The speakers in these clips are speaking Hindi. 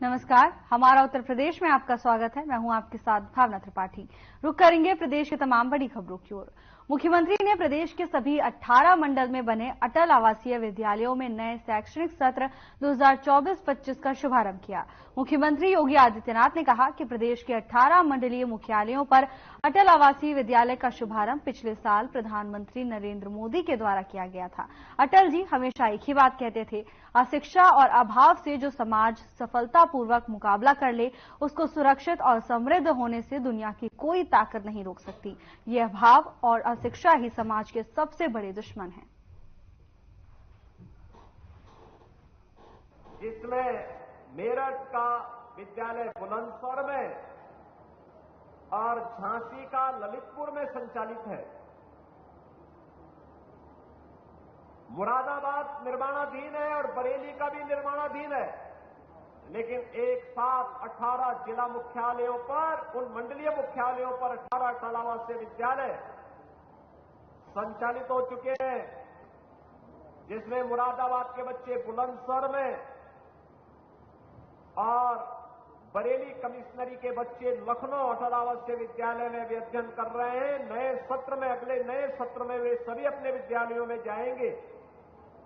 नमस्कार, हमारा उत्तर प्रदेश में आपका स्वागत है। मैं हूं आपके साथ भावना त्रिपाठी। रुक करेंगे प्रदेश के तमाम बड़ी खबरों की ओर। मुख्यमंत्री ने प्रदेश के सभी 18 मंडल में बने अटल आवासीय विद्यालयों में नए शैक्षणिक सत्र 2024-25 का शुभारंभ किया। मुख्यमंत्री योगी आदित्यनाथ ने कहा कि प्रदेश के 18 मंडलीय मुख्यालयों पर अटल आवासीय विद्यालय का शुभारंभ पिछले साल प्रधानमंत्री नरेंद्र मोदी के द्वारा किया गया था। अटल जी हमेशा एक ही बात कहते थे, अशिक्षा और अभाव से जो समाज सफलतापूर्वक मुकाबला कर ले, उसको सुरक्षित और समृद्ध होने से दुनिया की कोई ताकत नहीं रोक सकती। ये अभाव और अशिक्षा ही समाज के सबसे बड़े दुश्मन हैं। जिसमें मेरठ का विद्यालय बुलंदशहर में और झांसी का ललितपुर में संचालित है, मुरादाबाद निर्माणाधीन है और बरेली का भी निर्माणाधीन है, लेकिन एक साथ 18 जिला मुख्यालयों पर, उन मंडलीय मुख्यालयों पर 18 अटल आवासीय विद्यालय संचालित हो चुके हैं, जिसमें मुरादाबाद के बच्चे बुलंदशहर में और बरेली कमिश्नरी के बच्चे लखनऊ अटल आवासीय विद्यालय में भी अध्ययन कर रहे हैं। नए सत्र में, अगले नए सत्र में वे सभी अपने विद्यालयों में जाएंगे।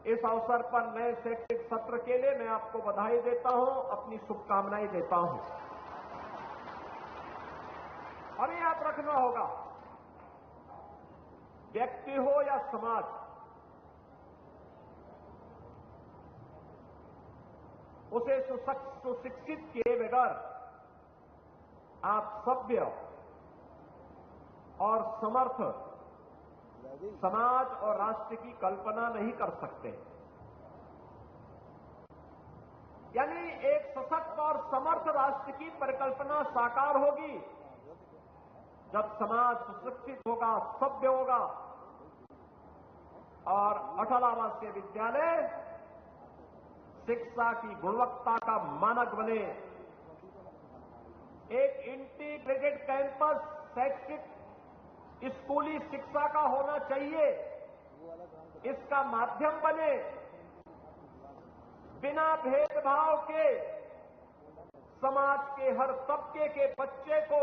इस अवसर पर नए शैक्षिक सत्र के लिए मैं आपको बधाई देता हूं, अपनी शुभकामनाएं देता हूं। और ये याद रखना होगा, व्यक्ति हो या समाज, उसे सुशिक्षित किए बगैर आप सभ्य और समर्थ समाज और राष्ट्र की कल्पना नहीं कर सकते। यानी एक सशक्त और समर्थ राष्ट्र की परिकल्पना साकार होगी जब समाज सुशिक्षित होगा, सभ्य होगा और अटल आवासीय विद्यालय शिक्षा की गुणवत्ता का मानक बने। एक इंटीग्रेटेड कैंपस शैक्षिक स्कूली शिक्षा का होना चाहिए, इसका माध्यम बने। बिना भेदभाव के समाज के हर तबके के बच्चे को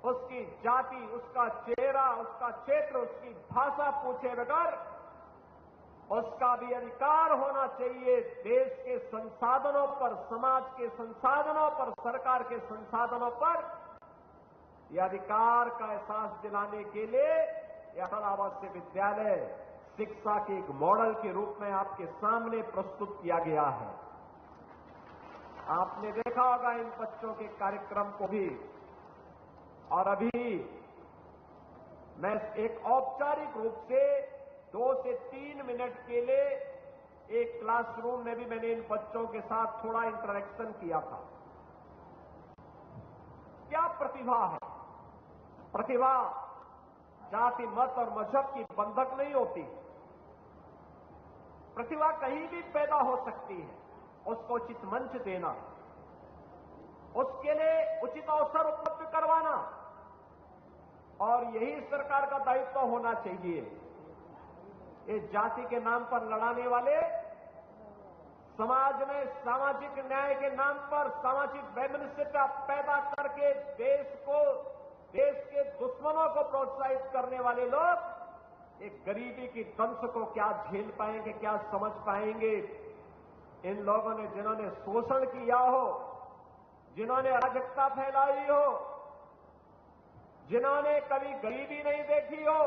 उसकी जाति, उसका चेहरा, उसका क्षेत्र, उसकी भाषा पूछे बगैर उसका भी अधिकार होना चाहिए। देश के संसाधनों पर, समाज के संसाधनों पर, सरकार के संसाधनों पर यह अधिकार का एहसास दिलाने के लिए यह अटल आवासीय विद्यालय शिक्षा के एक मॉडल के रूप में आपके सामने प्रस्तुत किया गया है। आपने देखा होगा इन बच्चों के कार्यक्रम को भी। और अभी मैं एक औपचारिक रूप से 2 से 3 मिनट के लिए एक क्लासरूम में भी मैंने इन बच्चों के साथ थोड़ा इंटरेक्शन किया था। क्या प्रतिभा है! प्रतिभा जाति, मत और मजहब की बंधक नहीं होती। प्रतिभा कहीं भी पैदा हो सकती है, उसको उचित मंच देना, उसके लिए उचित अवसर उपलब्ध करवाना, और यही सरकार का दायित्व होना चाहिए। ये जाति के नाम पर लड़ाने वाले, समाज में सामाजिक न्याय के नाम पर सामाजिक वैमनस्यता पैदा करके देश के दुश्मनों को प्रोत्साहित करने वाले लोग एक गरीबी की दंश को क्या झेल पाएंगे, क्या समझ पाएंगे। इन लोगों ने, जिन्होंने शोषण किया हो, जिन्होंने अराजकता फैलाई हो, जिन्होंने कभी गरीबी नहीं देखी हो,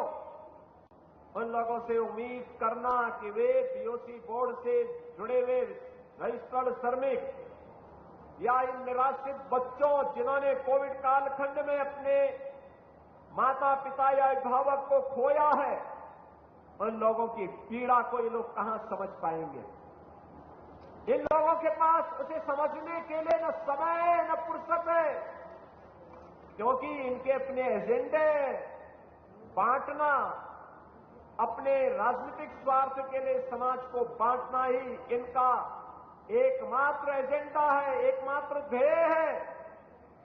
उन लोगों से उम्मीद करना कि वे बीओसी बोर्ड से जुड़े हुए रजिस्टर्ड श्रमिक या इन निराश्रित बच्चों जिन्होंने कोविड कालखंड में अपने माता पिता या अभिभावक को खोया है, उन लोगों की पीड़ा को ये लोग कहां समझ पाएंगे। इन लोगों के पास उसे समझने के लिए न समय न फुर्सत है, क्योंकि इनके अपने एजेंडे बांटना, अपने राजनीतिक स्वार्थ के लिए समाज को बांटना ही इनका एकमात्र एजेंडा है, एकमात्र ध्येय है।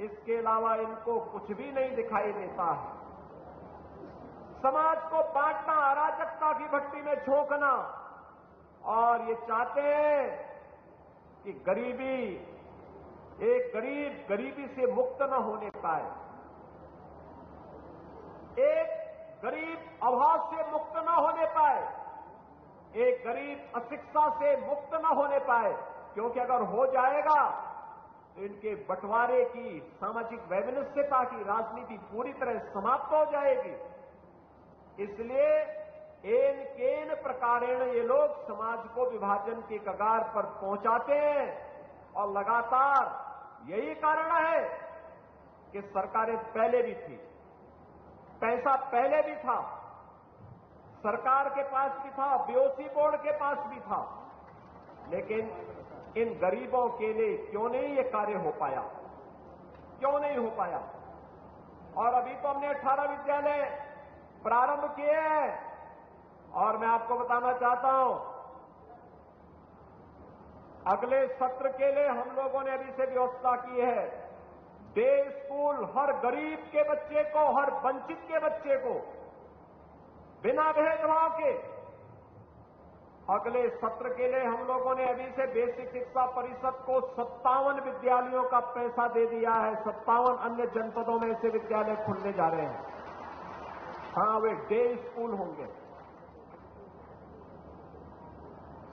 इसके अलावा इनको कुछ भी नहीं दिखाई देता है। समाज को बांटना, अराजकता की भट्टी में झोंकना, और ये चाहते हैं कि गरीबी, एक गरीब गरीबी से मुक्त न होने पाए, एक गरीब अभाव से मुक्त न होने पाए, एक गरीब अशिक्षा से मुक्त न होने पाए, क्योंकि अगर हो जाएगा तो इनके बंटवारे की, सामाजिक वैमनस्यता की राजनीति पूरी तरह समाप्त हो जाएगी। इसलिए एन केन प्रकारेण ये लोग समाज को विभाजन के कगार पर पहुंचाते हैं और लगातार यही कारण है कि सरकारें पहले भी थी, पैसा पहले भी था, सरकार के पास भी था, बीओसी बोर्ड के पास भी था, लेकिन इन गरीबों के लिए क्यों नहीं ये कार्य हो पाया, क्यों नहीं हो पाया। और अभी तो हमने 18 विद्यालय प्रारंभ किए हैं और मैं आपको बताना चाहता हूं, अगले सत्र के लिए हम लोगों ने अभी से व्यवस्था की है। डे स्कूल हर गरीब के बच्चे को, हर वंचित के बच्चे को बिना भेदभाव के, अगले सत्र के लिए हम लोगों ने अभी से बेसिक शिक्षा परिषद को 57 विद्यालयों का पैसा दे दिया है। 57 अन्य जनपदों में ऐसे विद्यालय खुलने जा रहे हैं। हाँ, वे डे स्कूल होंगे।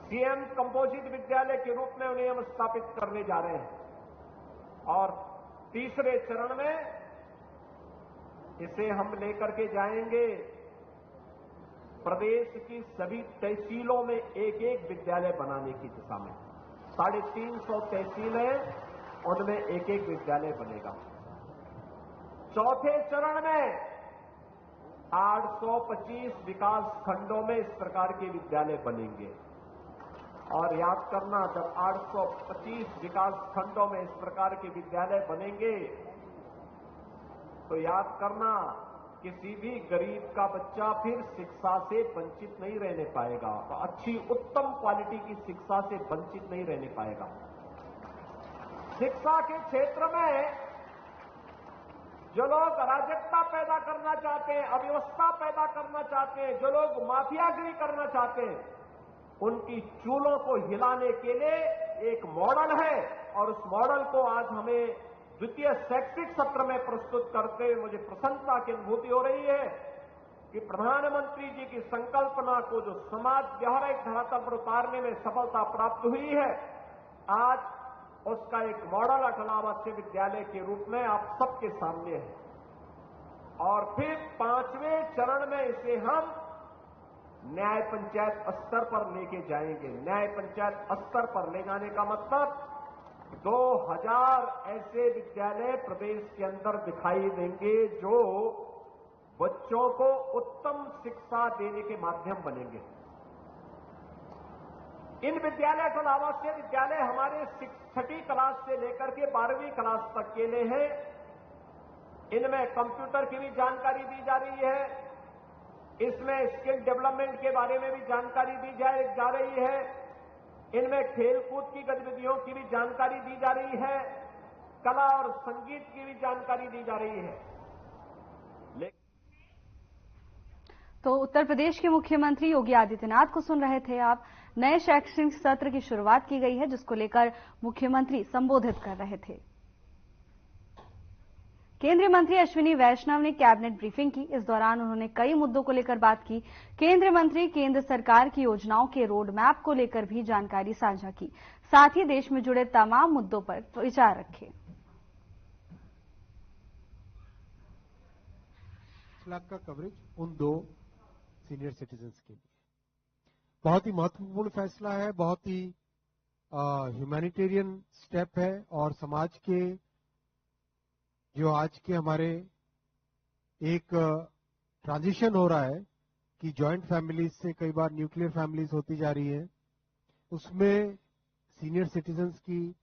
सीएम कंपोजिट विद्यालय के रूप में उन्हें हम स्थापित करने जा रहे हैं और तीसरे चरण में इसे हम लेकर के जाएंगे प्रदेश की सभी तहसीलों में एक एक विद्यालय बनाने की दिशा में। 350 तहसीलें, उनमें एक एक विद्यालय बनेगा। चौथे चरण में 825 विकास खंडों में इस प्रकार के विद्यालय बनेंगे। और याद करना, जब 825 विकास खंडों में इस प्रकार के विद्यालय बनेंगे तो याद करना, किसी भी गरीब का बच्चा फिर शिक्षा से वंचित नहीं रहने पाएगा, अच्छी उत्तम क्वालिटी की शिक्षा से वंचित नहीं रहने पाएगा। शिक्षा के क्षेत्र में जो लोग अराजकता पैदा करना चाहते हैं, अव्यवस्था पैदा करना चाहते हैं, जो लोग माफियागिरी करना चाहते हैं, उनकी चूलों को हिलाने के लिए एक मॉडल है और उस मॉडल को आज हमें द्वितीय शैक्षिक सत्र में प्रस्तुत करते हुए मुझे प्रसन्नता की अनुभूति हो रही है कि प्रधानमंत्री जी की संकल्पना को जो समाज व्यवहारिक धरातल पर उतारने में सफलता प्राप्त हुई है, आज उसका एक मॉडल अटल आवासीय विद्यालय के रूप में आप सबके सामने है। और फिर 5वें चरण में इसे हम न्याय पंचायत स्तर पर लेके जाएंगे। न्याय पंचायत स्तर पर ले जाने का मतलब 2000 ऐसे विद्यालय प्रदेश के अंदर दिखाई देंगे जो बच्चों को उत्तम शिक्षा देने के माध्यम बनेंगे। इन विद्यालय के आवासीय विद्यालय हमारे 6ठी क्लास से लेकर के 12वीं क्लास तक के लिए हैं। इनमें कंप्यूटर की भी जानकारी दी जा रही है, इसमें स्किल डेवलपमेंट के बारे में भी जानकारी दी जा रही है, इनमें खेलकूद की गतिविधियों की भी जानकारी दी जा रही है, कला और संगीत की भी जानकारी दी जा रही है। तो उत्तर प्रदेश के मुख्यमंत्री योगी आदित्यनाथ को सुन रहे थे आप। नए शैक्षणिक सत्र की शुरुआत की गई है, जिसको लेकर मुख्यमंत्री संबोधित कर रहे थे। केंद्रीय मंत्री अश्विनी वैष्णव ने कैबिनेट ब्रीफिंग की। इस दौरान उन्होंने कई मुद्दों को लेकर बात की। केंद्रीय मंत्री केंद्र सरकार की योजनाओं के रोड मैप को लेकर भी जानकारी साझा की, साथ ही देश में जुड़े तमाम मुद्दों पर विचार रखे। 1 लाख का कवरेज उन 2 सीनियर सिटीजन्स के लिए बहुत ही महत्वपूर्ण फैसला है, बहुत ही ह्यूमैनिटेरियन स्टेप है और समाज के जो आज के हमारे एक ट्रांजिशन हो रहा है कि जॉइंट फैमिलीज से कई बार न्यूक्लियर फैमिलीज होती जा रही है, उसमें सीनियर सिटीजन्स की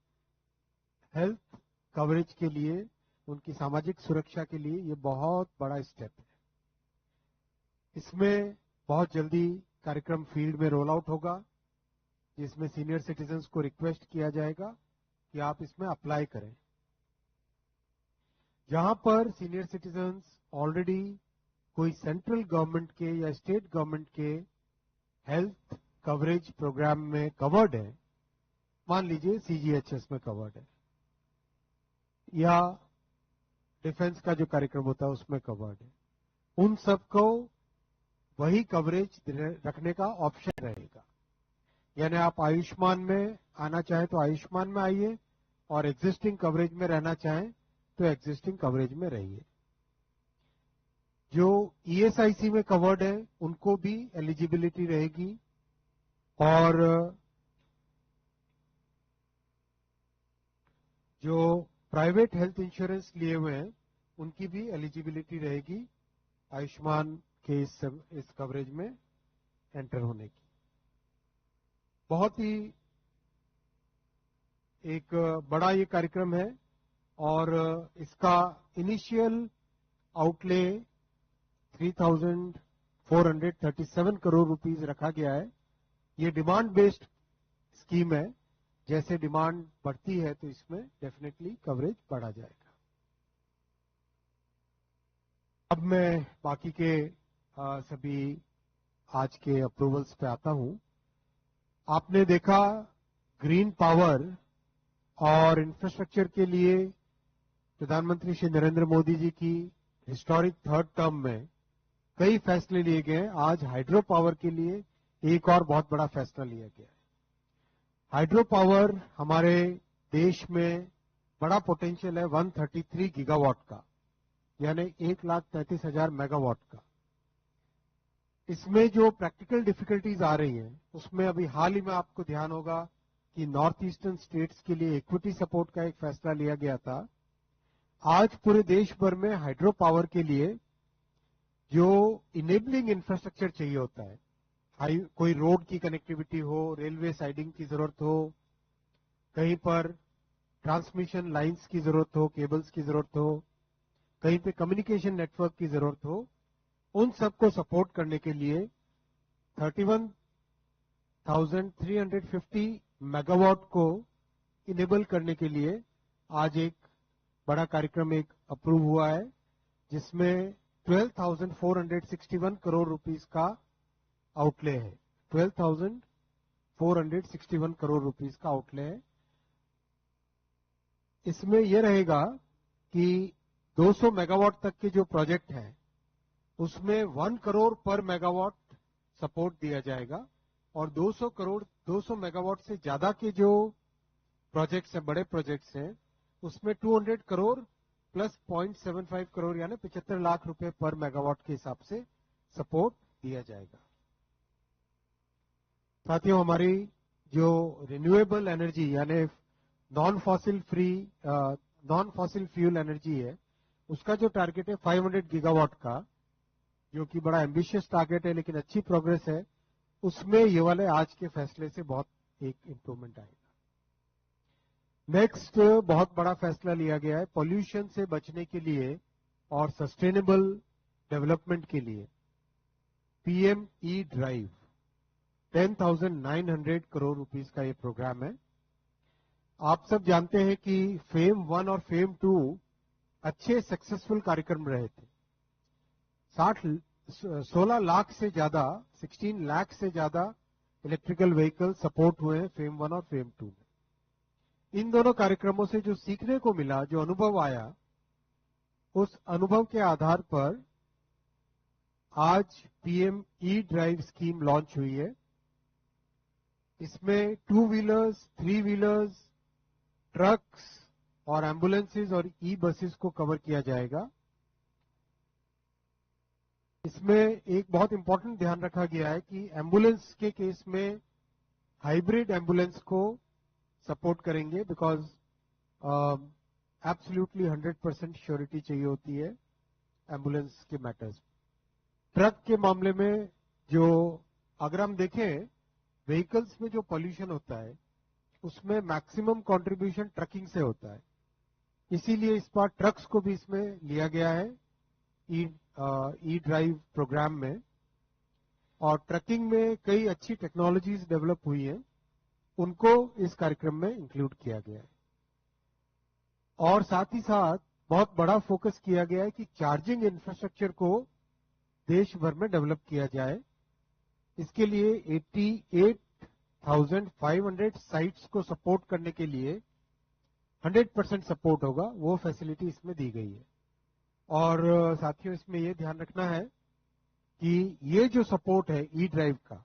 हेल्थ कवरेज के लिए, उनकी सामाजिक सुरक्षा के लिए ये बहुत बड़ा स्टेप है। इसमें बहुत जल्दी कार्यक्रम फील्ड में रोल आउट होगा, जिसमें सीनियर सिटीजन्स को रिक्वेस्ट किया जाएगा कि आप इसमें अप्लाई करें। जहां पर सीनियर सिटीजन्स ऑलरेडी कोई सेंट्रल गवर्नमेंट के या स्टेट गवर्नमेंट के हेल्थ कवरेज प्रोग्राम में कवर्ड है, मान लीजिए सीजीएचएस में कवर्ड है या डिफेंस का जो कार्यक्रम होता है उसमें कवर्ड है, उन सबको वही कवरेज रखने का ऑप्शन रहेगा। यानी आप आयुष्मान में आना चाहें तो आयुष्मान में आइए और एग्जिस्टिंग कवरेज में रहना चाहें तो एग्जिस्टिंग कवरेज में रहिए। जो ईएसआईसी में कवर्ड है उनको भी एलिजिबिलिटी रहेगी और जो प्राइवेट हेल्थ इंश्योरेंस लिए हुए हैं उनकी भी एलिजिबिलिटी रहेगी आयुष्मान के इस कवरेज में एंटर होने की। बहुत ही एक बड़ा ये कार्यक्रम है और इसका इनिशियल आउटले 3,437 करोड़ रुपीस रखा गया है। ये डिमांड बेस्ड स्कीम है, जैसे डिमांड बढ़ती है तो इसमें डेफिनेटली कवरेज बढ़ा जाएगा। अब मैं बाकी के सभी आज के अप्रूवल्स पे आता हूं। आपने देखा ग्रीन पावर और इंफ्रास्ट्रक्चर के लिए प्रधानमंत्री श्री नरेंद्र मोदी जी की हिस्टोरिक थर्ड टर्म में कई फैसले लिए गए। आज हाइड्रो पावर के लिए एक और बहुत बड़ा फैसला लिया गया है। हाइड्रो पावर हमारे देश में बड़ा पोटेंशियल है 133 गीगावाट का, यानी 1,33,000 मेगावाट का। इसमें जो प्रैक्टिकल डिफिकल्टीज आ रही हैं उसमें अभी हाल ही में आपको ध्यान होगा कि नॉर्थ ईस्टर्न स्टेट्स के लिए इक्विटी सपोर्ट का एक फैसला लिया गया था। आज पूरे देश भर में हाइड्रो पावर के लिए जो इनेबलिंग इंफ्रास्ट्रक्चर चाहिए होता है, कोई रोड की कनेक्टिविटी हो, रेलवे साइडिंग की जरूरत हो, कहीं पर ट्रांसमिशन लाइंस की जरूरत हो, केबल्स की जरूरत हो, कहीं पे कम्युनिकेशन नेटवर्क की जरूरत हो, उन सबको सपोर्ट करने के लिए 31,350 मेगावाट को इनेबल करने के लिए आज एक बड़ा कार्यक्रम एक अप्रूव हुआ है, जिसमें 12,461 करोड़ रुपीस का आउटले है। 12,461 करोड़ रुपीस का आउटले है। इसमें यह रहेगा कि 200 मेगावाट तक के जो प्रोजेक्ट हैं उसमें 1 करोड़ पर मेगावाट सपोर्ट दिया जाएगा और 200 मेगावाट से ज्यादा के जो प्रोजेक्ट्स हैं, बड़े प्रोजेक्ट्स हैं, उसमें 200 करोड़ प्लस 0.75 करोड़ यानी 75 लाख रुपए पर मेगावाट के हिसाब से सपोर्ट दिया जाएगा। साथियों, हमारी जो रिन्यूएबल एनर्जी यानी नॉन फॉसिल फ्यूल एनर्जी है, उसका जो टारगेट है 500 गीगावाट का, जो कि बड़ा एम्बिशियस टारगेट है लेकिन अच्छी प्रोग्रेस है, उसमें ये वाले आज के फैसले से बहुत एक इंप्रूवमेंट आएगा। नेक्स्ट बहुत बड़ा फैसला लिया गया है पॉल्यूशन से बचने के लिए और सस्टेनेबल डेवलपमेंट के लिए। PM E drive 10,900 crore rupees का ये प्रोग्राम है। आप सब जानते हैं कि फेम 1 और फेम 2 अच्छे सक्सेसफुल कार्यक्रम रहे थे। 16 लाख से ज्यादा 16 लाख से ज्यादा इलेक्ट्रिकल व्हीकल सपोर्ट हुए हैं फेम 1 और फेम 2 में। इन दोनों कार्यक्रमों से जो सीखने को मिला, जो अनुभव आया, उस अनुभव के आधार पर आज PM E drive scheme launch हुई है। इसमें 2 व्हीलर्स, 3 व्हीलर्स, ट्रक्स और एम्बुलेंसेज और ई बसेस को कवर किया जाएगा। इसमें एक बहुत इंपॉर्टेंट ध्यान रखा गया है कि एम्बुलेंस के केस में हाइब्रिड एम्बुलेंस को सपोर्ट करेंगे, बिकॉज एब्सोल्युटली 100% श्योरिटी चाहिए होती है एम्बुलेंस के मैटर्स। ट्रक के मामले में जो अगर हम देखें व्हीकल्स में जो पॉल्यूशन होता है उसमें मैक्सिमम कंट्रीब्यूशन ट्रकिंग से होता है, इसीलिए इस बार ट्रक्स को भी इसमें लिया गया है ई ड्राइव प्रोग्राम में। और ट्रकिंग में कई अच्छी टेक्नोलॉजीज डेवलप हुई हैं, उनको इस कार्यक्रम में इंक्लूड किया गया है। और साथ ही साथ बहुत बड़ा फोकस किया गया है कि चार्जिंग इंफ्रास्ट्रक्चर को देश भर में डेवलप किया जाए। इसके लिए 88 38,500 साइट्स को सपोर्ट करने के लिए 100% सपोर्ट होगा, वो फैसिलिटी इसमें दी गई है। और साथियों, इसमें ये ध्यान रखना है कि ये जो सपोर्ट है ई ड्राइव का,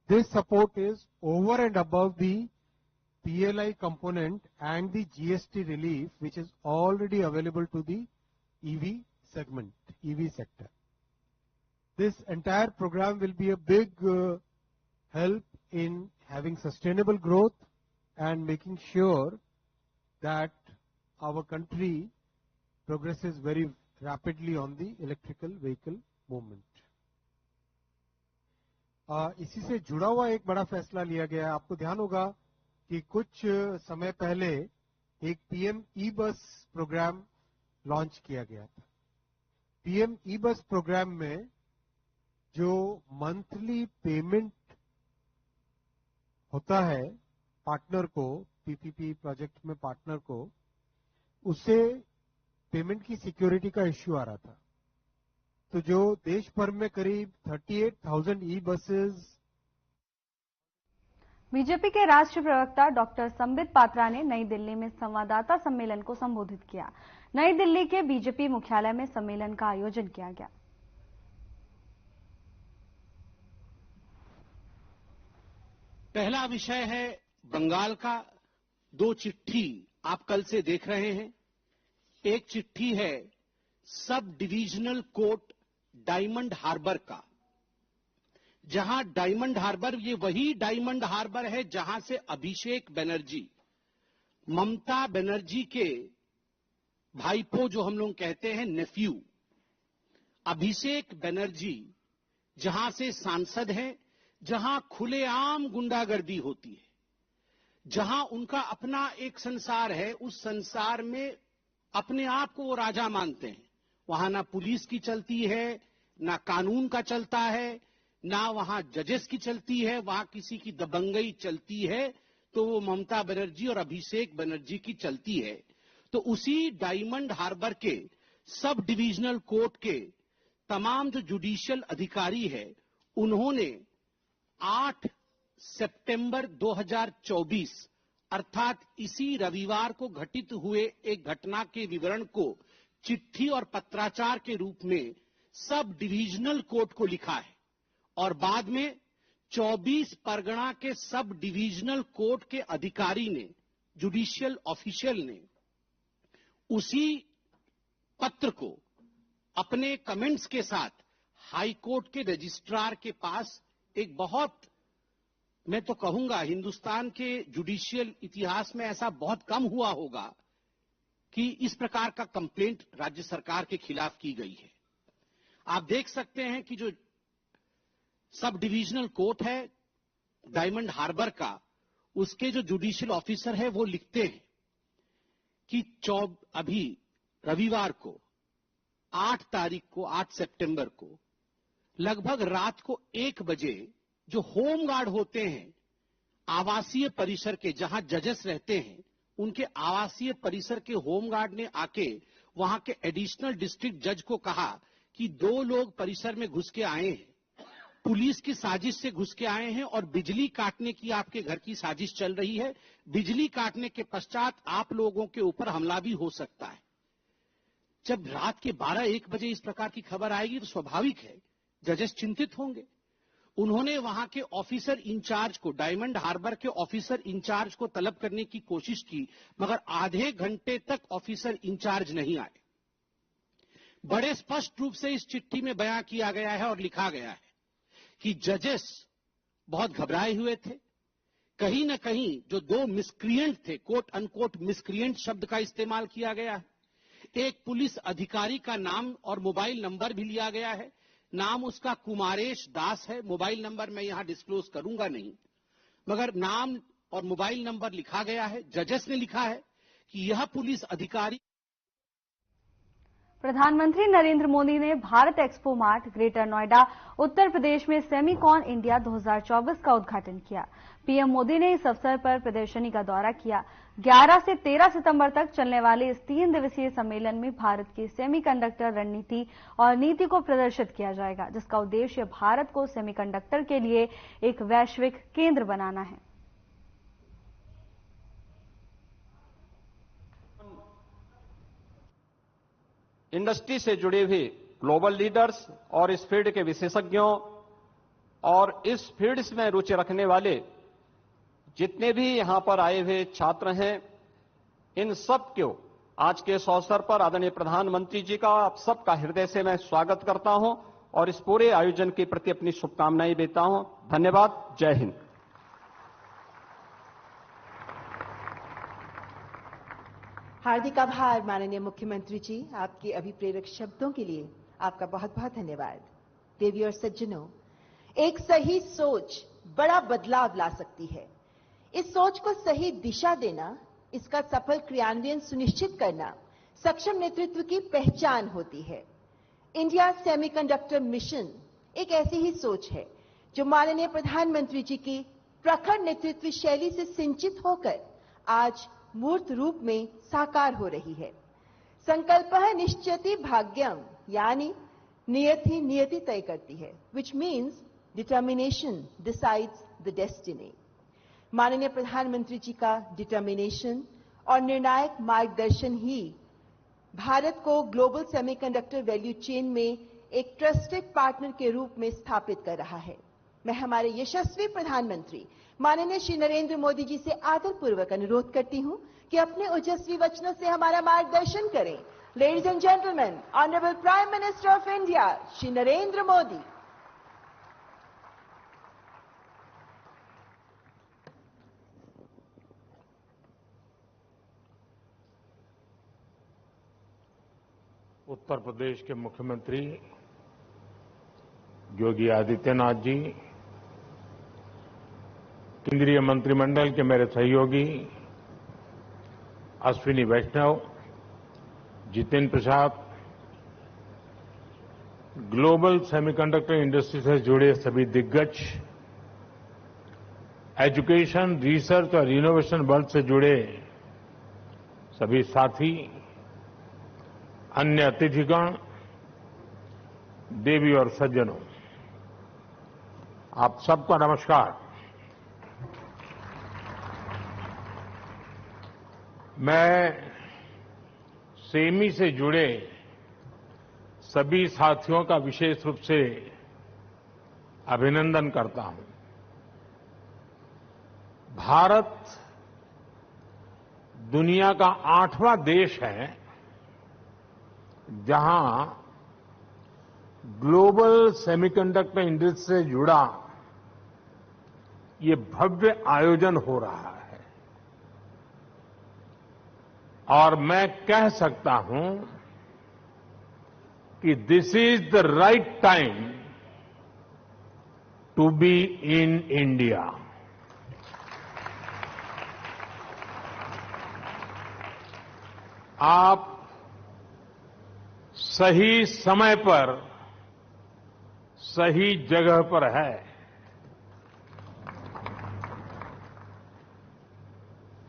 this support is over and above the PLI component and the GST relief which is already available to the EV segment, EV sector. This entire program will be a big help in having sustainable growth and making sure that our country progresses very rapidly on the electrical vehicle movement. इसी से जुड़ा हुआ एक बड़ा फैसला लिया गया है। आपको ध्यान होगा कि कुछ समय पहले एक PM ई-बस प्रोग्राम लॉन्च किया गया था। PM ई-बस प्रोग्राम में जो मंथली पेमेंट होता है पार्टनर को, PPP प्रोजेक्ट में पार्टनर को, उससे पेमेंट की सिक्योरिटी का इश्यू आ रहा था। तो जो देश भर में करीब 38,000 ई-बसेस। बीजेपी के राष्ट्रीय प्रवक्ता डॉक्टर संबित पात्रा ने नई दिल्ली में संवाददाता सम्मेलन को संबोधित किया। नई दिल्ली के बीजेपी मुख्यालय में सम्मेलन का आयोजन किया गया। पहला विषय है बंगाल का। 2 चिट्ठी आप कल से देख रहे हैं। एक चिट्ठी है sub divisional court diamond harbour का, जहां डायमंड हार्बर, ये वही डायमंड हार्बर है जहां से अभिषेक बनर्जी, ममता बनर्जी के भाईपो जो हम लोग कहते हैं नेफ्यू, अभिषेक बनर्जी जहां से सांसद हैं, जहां खुलेआम गुंडागर्दी होती है, जहां उनका अपना एक संसार है, उस संसार में अपने आप को वो राजा मानते हैं। वहां ना पुलिस की चलती है, ना कानून का चलता है, ना वहां जजेस की चलती है, वहां किसी की दबंगई चलती है तो वो ममता बनर्जी और अभिषेक बनर्जी की चलती है। तो उसी डायमंड हार्बर के सब डिविजनल कोर्ट के तमाम जो जुडिशियल अधिकारी है, उन्होंने 8 सितंबर 2024 अर्थात इसी रविवार को घटित हुए एक घटना के विवरण को चिट्ठी और पत्राचार के रूप में सब डिविजनल कोर्ट को लिखा है और बाद में 24 परगना के सब डिविजनल कोर्ट के अधिकारी ने, जुडिशियल ऑफिशियल ने उसी पत्र को अपने कमेंट्स के साथ हाई कोर्ट के रजिस्ट्रार के पास एक बहुत, मैं तो कहूंगा हिंदुस्तान के जुडिशियल इतिहास में ऐसा बहुत कम हुआ होगा कि इस प्रकार का कंप्लेंट राज्य सरकार के खिलाफ की गई है। आप देख सकते हैं कि जो सब डिविजनल कोर्ट है डायमंड हार्बर का, उसके जो जुडिशियल ऑफिसर है वो लिखते हैं कि अभी रविवार को 8 तारीख को, 8 सितंबर को लगभग रात को 1 बजे जो होम गार्ड होते हैं आवासीय परिसर के, जहां जजेस रहते हैं, उनके आवासीय परिसर के होम गार्ड ने आके वहां के एडिशनल डिस्ट्रिक्ट जज को कहा कि 2 लोग परिसर में घुस के आए हैं, पुलिस की साजिश से घुस के आए हैं और बिजली काटने की आपके घर की साजिश चल रही है। बिजली काटने के पश्चात आप लोगों के ऊपर हमला भी हो सकता है। जब रात के 12-1 बजे इस प्रकार की खबर आएगी तो स्वाभाविक है जजेस चिंतित होंगे। उन्होंने वहां के ऑफिसर इंचार्ज को, डायमंड हार्बर के ऑफिसर इंचार्ज को तलब करने की कोशिश की, मगर आधे घंटे तक ऑफिसर इंचार्ज नहीं आए। बड़े स्पष्ट रूप से इस चिट्ठी में बयां किया गया है और लिखा गया है कि जजेस बहुत घबराए हुए थे। कहीं न कहीं जो 2 मिसक्रिएंट थे, कोट अनकोट मिसक्रिएंट शब्द का इस्तेमाल किया गया है। एक पुलिस अधिकारी का नाम और मोबाइल नंबर भी लिया गया है। नाम उसका कुमारेश दास है। मोबाइल नंबर मैं यहां डिस्क्लोज करूंगा नहीं, मगर नाम और मोबाइल नंबर लिखा गया है। जजेस ने लिखा है कि यह पुलिस अधिकारी। प्रधानमंत्री नरेंद्र मोदी ने Bharat expo mart Greater Noida Uttar Pradesh में सेमीकॉन इंडिया 2024 का उद्घाटन किया। पीएम मोदी ने इस अवसर पर प्रदर्शनी का दौरा किया। 11 से 13 सितंबर तक चलने वाले इस 3 दिवसीय सम्मेलन में भारत की सेमीकंडक्टर रणनीति और नीति को प्रदर्शित किया जाएगा, जिसका उद्देश्य भारत को सेमीकंडक्टर के लिए एक वैश्विक केंद्र बनाना है। इंडस्ट्री से जुड़े हुए ग्लोबल लीडर्स और इस फील्ड के विशेषज्ञों और इस फील्ड में रुचि रखने वाले जितने भी यहां पर आए हुए छात्र हैं, इन सब को आज के इस अवसर पर आदरणीय प्रधानमंत्री जी का आप सबका हृदय से मैं स्वागत करता हूं और इस पूरे आयोजन के प्रति अपनी शुभकामनाएं देता हूं। धन्यवाद। जय हिंद। हार्दिक आभार माननीय मुख्यमंत्री जी, आपके अभिप्रेरक शब्दों के लिए आपका बहुत बहुत धन्यवाद। देवी और सज्जनों, एक सही सोच बड़ा बदलाव ला सकती है। इस सोच को सही दिशा देना, इसका सफल क्रियान्वयन सुनिश्चित करना सक्षम नेतृत्व की पहचान होती है। इंडिया सेमीकंडक्टर मिशन एक ऐसी ही सोच है जो माननीय प्रधानमंत्री जी की प्रखर नेतृत्व शैली से सिंचित होकर आज मूर्त रूप में साकार हो रही है। संकल्पः निश्चयति भाग्यम, यानी नियति नियति तय करती है, which means determination decides the destiny. माननीय प्रधानमंत्री जी का डिटर्मिनेशन और निर्णायक मार्गदर्शन ही भारत को ग्लोबल सेमीकंडक्टर वैल्यू चेन में एक ट्रस्टेड पार्टनर के रूप में स्थापित कर रहा है। मैं हमारे यशस्वी प्रधानमंत्री माननीय श्री नरेंद्र मोदी जी से आदरपूर्वक अनुरोध करती हूं कि अपने ओजस्वी वचनों से हमारा मार्गदर्शन करें। Ladies and gentleman, honourable prime minister of India Shri Narendra Modi. Uttar Pradesh के मुख्यमंत्री योगी आदित्यनाथ जी, केंद्रीय मंत्रिमंडल के मेरे सहयोगी अश्विनी वैष्णव, Jitendra Prasad, global semiconductor industry से जुड़े सभी दिग्गज, एजुकेशन, रिसर्च और इनोवेशन वर्ल्ड से जुड़े सभी साथी, अन्य अतिथिगण, देवी और सज्जनों, आप सबका नमस्कार। मैं सेमी से जुड़े सभी साथियों का विशेष रूप से अभिनंदन करता हूं। भारत दुनिया का 8वां देश है जहां ग्लोबल सेमीकंडक्टर इंडस्ट्री से जुड़ा ये भव्य आयोजन हो रहा है और मैं कह सकता हूं कि this is the right time to be in India. आप सही समय पर सही जगह पर है।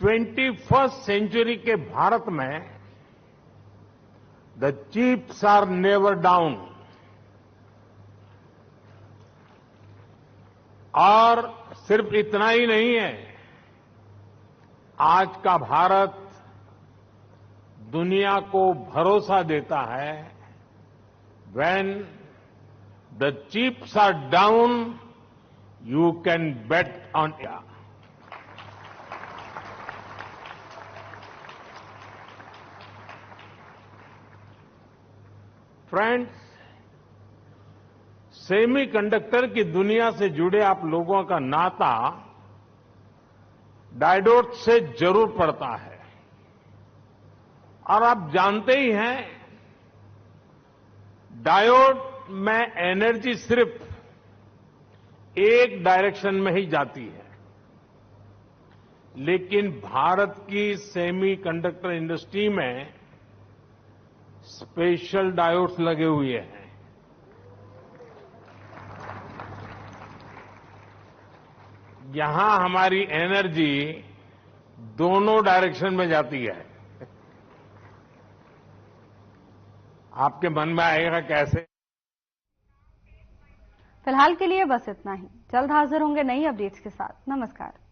21st सेंचुरी के भारत में the chips are never down और सिर्फ इतना ही नहीं है, आज का भारत दुनिया को भरोसा देता है, when the chips are down, you can bet on India. Friends, semiconductor की दुनिया से जुड़े आप लोगों का नाता डायोड से जरूर पड़ता है और आप जानते ही हैं, डायोड में एनर्जी सिर्फ एक डायरेक्शन में ही जाती है, लेकिन भारत की सेमीकंडक्टर इंडस्ट्री में स्पेशल डायोड्स लगे हुए हैं। यहां हमारी एनर्जी दोनों डायरेक्शन में जाती है। आपके मन में आएगा कैसे? फिलहाल के लिए बस इतना ही। जल्द हाजिर होंगे नई अपडेट्स के साथ। नमस्कार।